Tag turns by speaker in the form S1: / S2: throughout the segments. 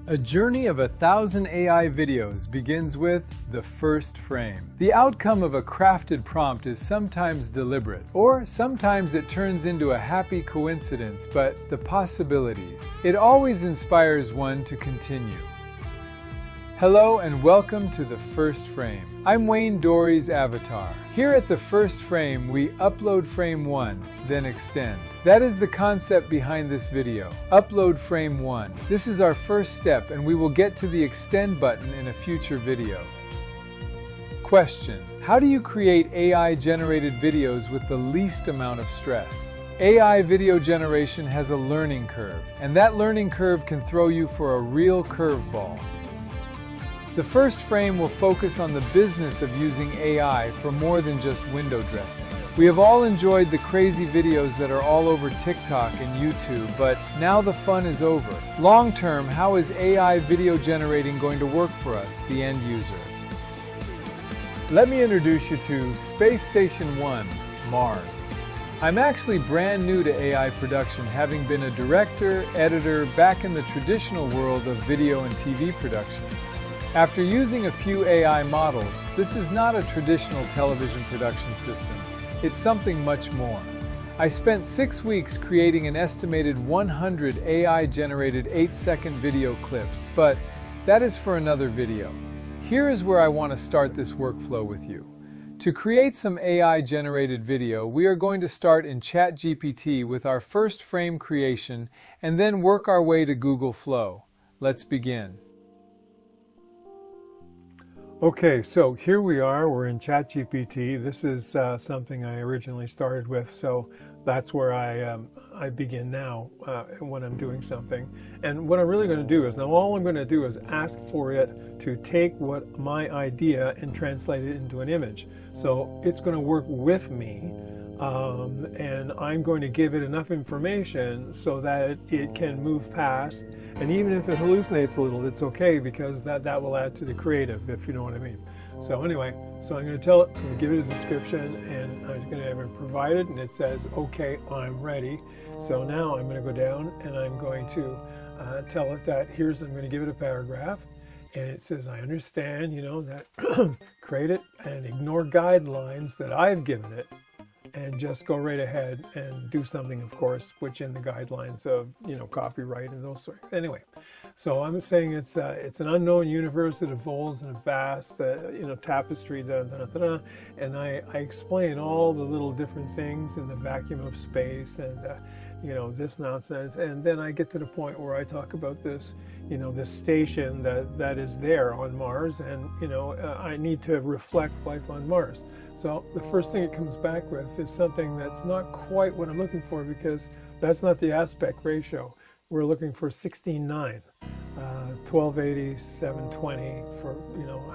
S1: A journey of 1,000 AI videos begins with the first frame. The outcome of a crafted prompt is sometimes deliberate, or sometimes it turns into a happy coincidence, but the possibilities. It always inspires one to continue. Hello and welcome to The First Frame. I'm Wayne Dory's avatar. Here at The First Frame, we upload frame 1, then extend. That is the concept behind this video. Upload frame 1. This is our first step, and we will get to the extend button in a future video. Question: how do you create AI-generated videos with the least amount of stress? AI video generation has a learning curve, and that learning curve can throw you for a real curveball. The first frame will focus on the business of using AI for more than just window dressing. We have all enjoyed the crazy videos that are all over TikTok and YouTube, but now the fun is over. Long term, how is AI video generating going to work for us, the end user? Let me introduce you to Space Station 1, Mars. I'm actually brand new to AI production, having been a director, editor back in the traditional world of video and TV production. After using a few AI models, this is not a traditional television production system. It's something much more. I spent 6 weeks creating an estimated 100 AI-generated 8-second video clips, but that is for another video. Here is where I want to start this workflow with you. To create some AI-generated video, we are going to start in ChatGPT with our first frame creation and then work our way to Google Flow. Let's begin.
S2: Okay, so here we are, we're in ChatGPT. This is something I originally started with, so that's where I begin now when I'm doing something. And what I'm really going to do is, now all I'm going to do is ask for it to take what my idea and translate it into an image. So it's going to work with me, and I'm going to give it enough information so that it can move past. And even if it hallucinates a little, it's okay, because that will add to the creative, if you know what I mean. So anyway, so I'm going to tell it, I'm going to give it a description, and I'm going to have it provided, and it says, okay, I'm ready. So now I'm going to go down and I'm going to tell it that I'm going to give it a paragraph, and it says, I understand, that create it and ignore guidelines that I've given it, and just go right ahead and do something, of course, which in the guidelines of, copyright and those sorts. Anyway, so I'm saying it's an unknown universe that evolves in a vast, tapestry, and I explain all the little different things in the vacuum of space and, this nonsense. And then I get to the point where I talk about this, this station that is there on Mars, and, I need to reflect life on Mars. So the first thing it comes back with is something that's not quite what I'm looking for, because that's not the aspect ratio. We're looking for 16:9, 1280, 720 for,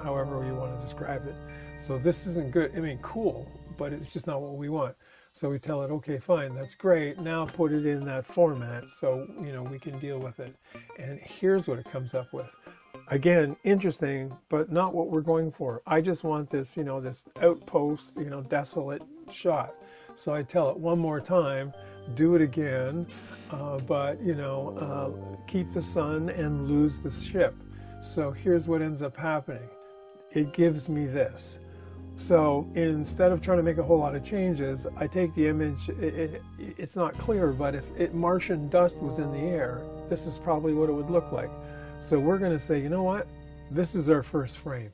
S2: however you want to describe it. So this isn't good. I mean, cool, but it's just not what we want. So we tell it, okay, fine, that's great. Now put it in that format so, we can deal with it. And here's what it comes up with. Again, interesting, but not what we're going for. I just want this, this outpost, desolate shot. So I tell it one more time, do it again, but, keep the sun and lose the ship. So here's what ends up happening. It gives me this. So instead of trying to make a whole lot of changes, I take the image, it's not clear, but if Martian dust was in the air, this is probably what it would look like. So we're going to say, you know what? This is our first frame.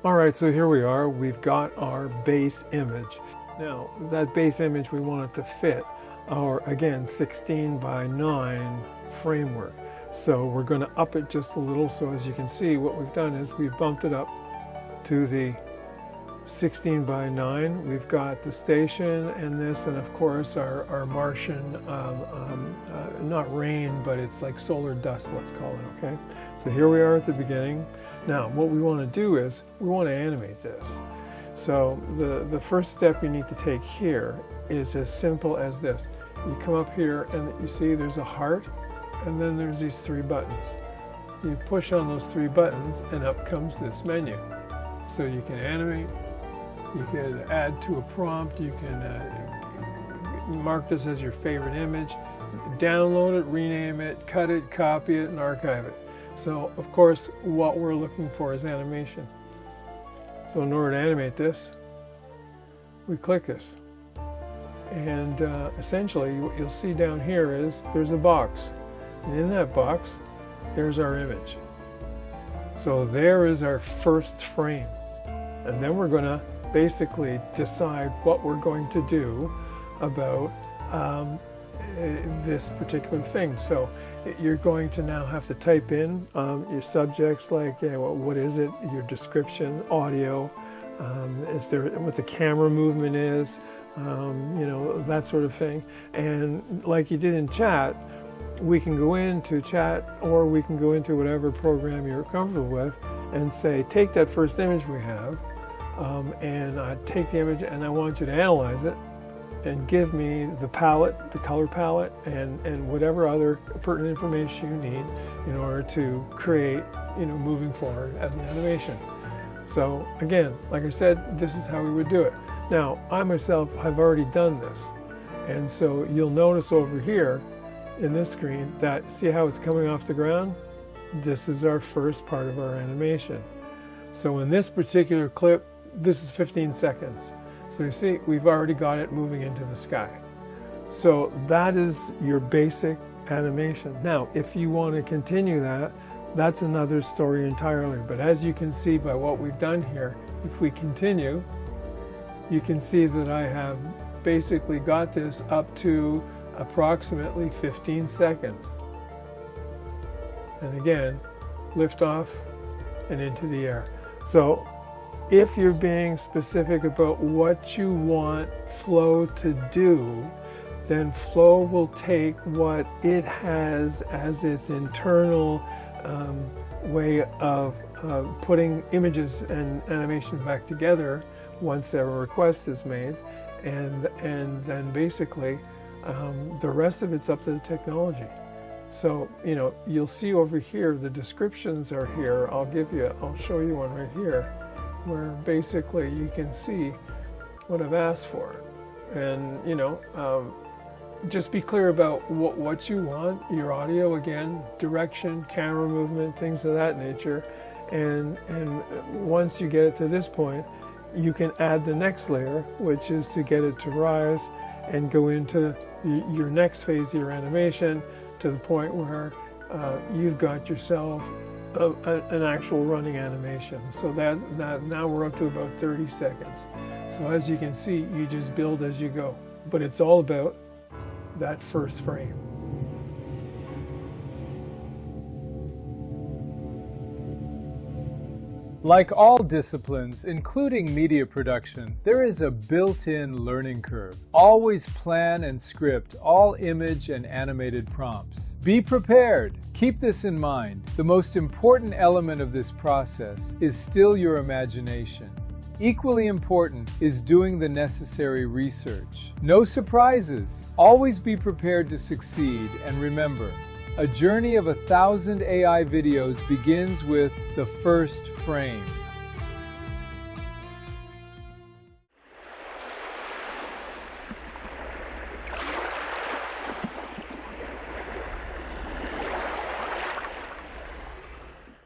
S2: All right, so here we are. We've got our base image. Now, that base image, we want it to fit our, again, 16:9 framework. So we're going to up it just a little. So as you can see, what we've done is we've bumped it up to the 16:9. We've got the station and this, and of course our Martian, not rain, but it's like solar dust, let's call it, okay? So here we are at the beginning. Now, what we want to do is we want to animate this. So the first step you need to take here is as simple as this. You come up here and you see there's a heart, and then there's these 3 buttons. You push on those 3 buttons and up comes this menu. So you can animate, you can add to a prompt, you can mark this as your favorite image, download it, rename it, cut it, copy it, and archive it. So of course what we're looking for is animation. So in order to animate this, we click this. And essentially what you'll see down here is there's a box. And in that box, there's our image. So there is our first frame. And then we're going to basically decide what we're going to do about this particular thing. So you're going to now have to type in your subjects, like what is it, your description, audio, if there, what the camera movement is, that sort of thing. And like you did in chat, we can go into chat, or we can go into whatever program you're comfortable with and say, take that first image we have, and take the image and I want you to analyze it and give me the palette, the color palette, and whatever other pertinent information you need in order to create, moving forward as an animation. So again, like I said, this is how we would do it. Now, I myself have already done this. And so you'll notice over here in this screen that, see how it's coming off the ground? This is our first part of our animation. So in this particular clip, this is 15 seconds. So you see, we've already got it moving into the sky. So that is your basic animation. Now, if you want to continue that, that's another story entirely. But as you can see by what we've done here, if we continue, you can see that I have basically got this up to approximately 15 seconds. And again, lift off and into the air. So if you're being specific about what you want Flow to do, then Flow will take what it has as its internal way of putting images and animation back together once a request is made, and then basically the rest of it's up to the technology. So you'll see over here the descriptions are here. I'll show you one right here, where basically you can see what I've asked for, and just be clear about what you want, your audio, again, direction, camera movement, things of that nature. And once you get it to this point, you can add the next layer, which is to get it to rise and go into your next phase of your animation, to the point where you've got yourself an actual running animation. So that now we're up to about 30 seconds. So as you can see, you just build as you go. But it's all about that first frame.
S1: Like all disciplines, including media production, there is a built-in learning curve. Always plan and script all image and animated prompts. Be prepared. Keep this in mind. The most important element of this process is still your imagination. Equally important is doing the necessary research. No surprises. Always be prepared to succeed, and remember, a journey of 1,000 AI videos begins with the first frame.